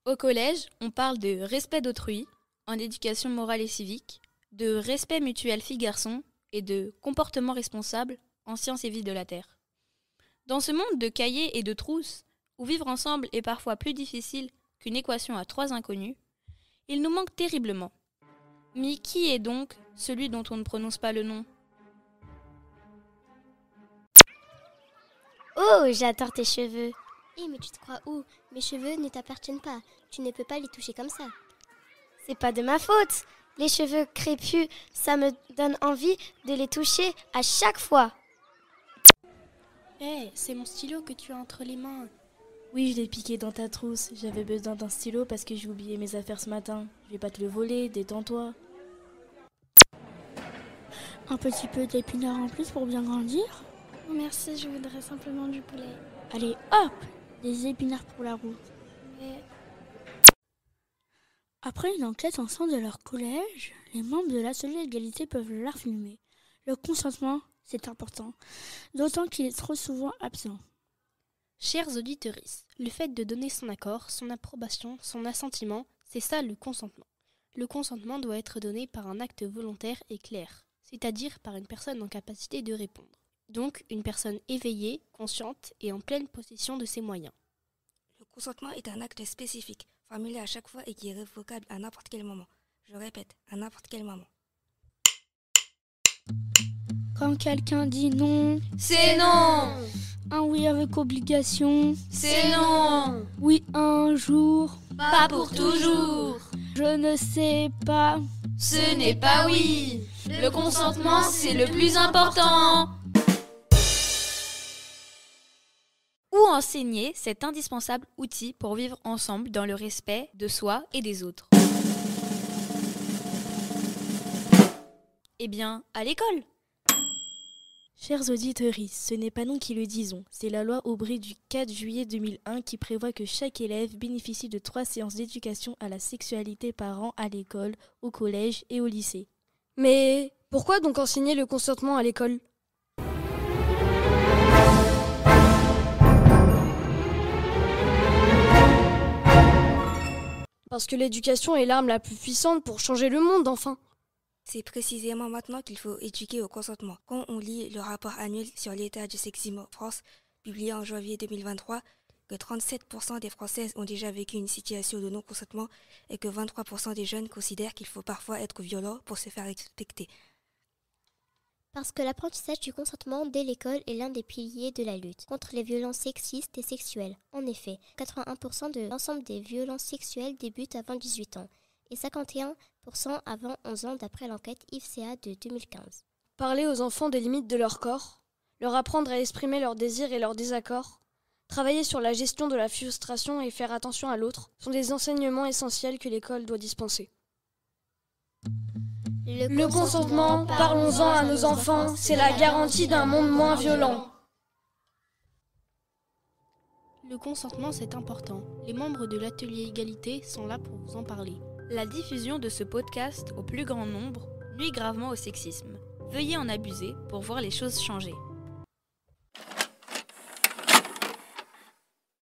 Au collège, on parle de respect d'autrui, en éducation morale et civique, de respect mutuel filles-garçons et de comportement responsable en sciences et vie de la Terre. Dans ce monde de cahiers et de trousses, où vivre ensemble est parfois plus difficile qu'une équation à 3 inconnus, il nous manque terriblement. Mais qui est donc celui dont on ne prononce pas le nom ? Oh, j'adore tes cheveux. Mais tu te crois où ? Mes cheveux ne t'appartiennent pas. Tu ne peux pas les toucher comme ça. C'est pas de ma faute. Les cheveux crépus, ça me donne envie de les toucher à chaque fois. C'est mon stylo que tu as entre les mains. Oui, je l'ai piqué dans ta trousse. J'avais besoin d'un stylo parce que j'ai oublié mes affaires ce matin. Je vais pas te le voler, détends-toi. Un petit peu d'épinards en plus pour bien grandir. Merci, je voudrais simplement du poulet. Allez, hop, des épinards pour la route. Après une enquête au sein de leur collège, les membres de l'atelier égalité peuvent leur filmer. Le consentement, c'est important, d'autant qu'il est trop souvent absent. Chers auditeurs, le fait de donner son accord, son approbation, son assentiment, c'est ça le consentement. Le consentement doit être donné par un acte volontaire et clair, c'est-à-dire par une personne en capacité de répondre. Donc une personne éveillée, consciente et en pleine possession de ses moyens. Le consentement est un acte spécifique, formulé à chaque fois et qui est révocable à n'importe quel moment. Je répète, à n'importe quel moment. Quand quelqu'un dit non, c'est non. Un oui avec obligation, C'est non. Oui un jour, Pas pour toujours. je ne sais pas. Ce n'est pas oui. Le consentement, c'est le plus important. Où enseigner cet indispensable outil pour vivre ensemble dans le respect de soi et des autres ? Eh bien, à l'école. Chers auditeurs, ce n'est pas nous qui le disons. C'est la loi Aubry du 4 juillet 2001 qui prévoit que chaque élève bénéficie de 3 séances d'éducation à la sexualité par an à l'école, au collège et au lycée. Mais pourquoi donc enseigner le consentement à l'école ? Parce que l'éducation est l'arme la plus puissante pour changer le monde, enfin. C'est précisément maintenant qu'il faut éduquer au consentement. Quand on lit le rapport annuel sur l'état du sexisme en France, publié en janvier 2023, que 37% des Françaises ont déjà vécu une situation de non-consentement et que 23% des jeunes considèrent qu'il faut parfois être violent pour se faire respecter. Parce que l'apprentissage du consentement dès l'école est l'un des piliers de la lutte contre les violences sexistes et sexuelles. En effet, 81% de l'ensemble des violences sexuelles débutent avant 18 ans et 51% avant 11 ans d'après l'enquête IFCA de 2015. Parler aux enfants des limites de leur corps, leur apprendre à exprimer leurs désirs et leurs désaccords, travailler sur la gestion de la frustration et faire attention à l'autre sont des enseignements essentiels que l'école doit dispenser. Le consentement, parlons-en à nos enfants, c'est la garantie d'un monde moins violent. Le consentement, c'est important. Les membres de l'atelier égalité sont là pour vous en parler. La diffusion de ce podcast au plus grand nombre nuit gravement au sexisme. Veuillez en abuser pour voir les choses changer.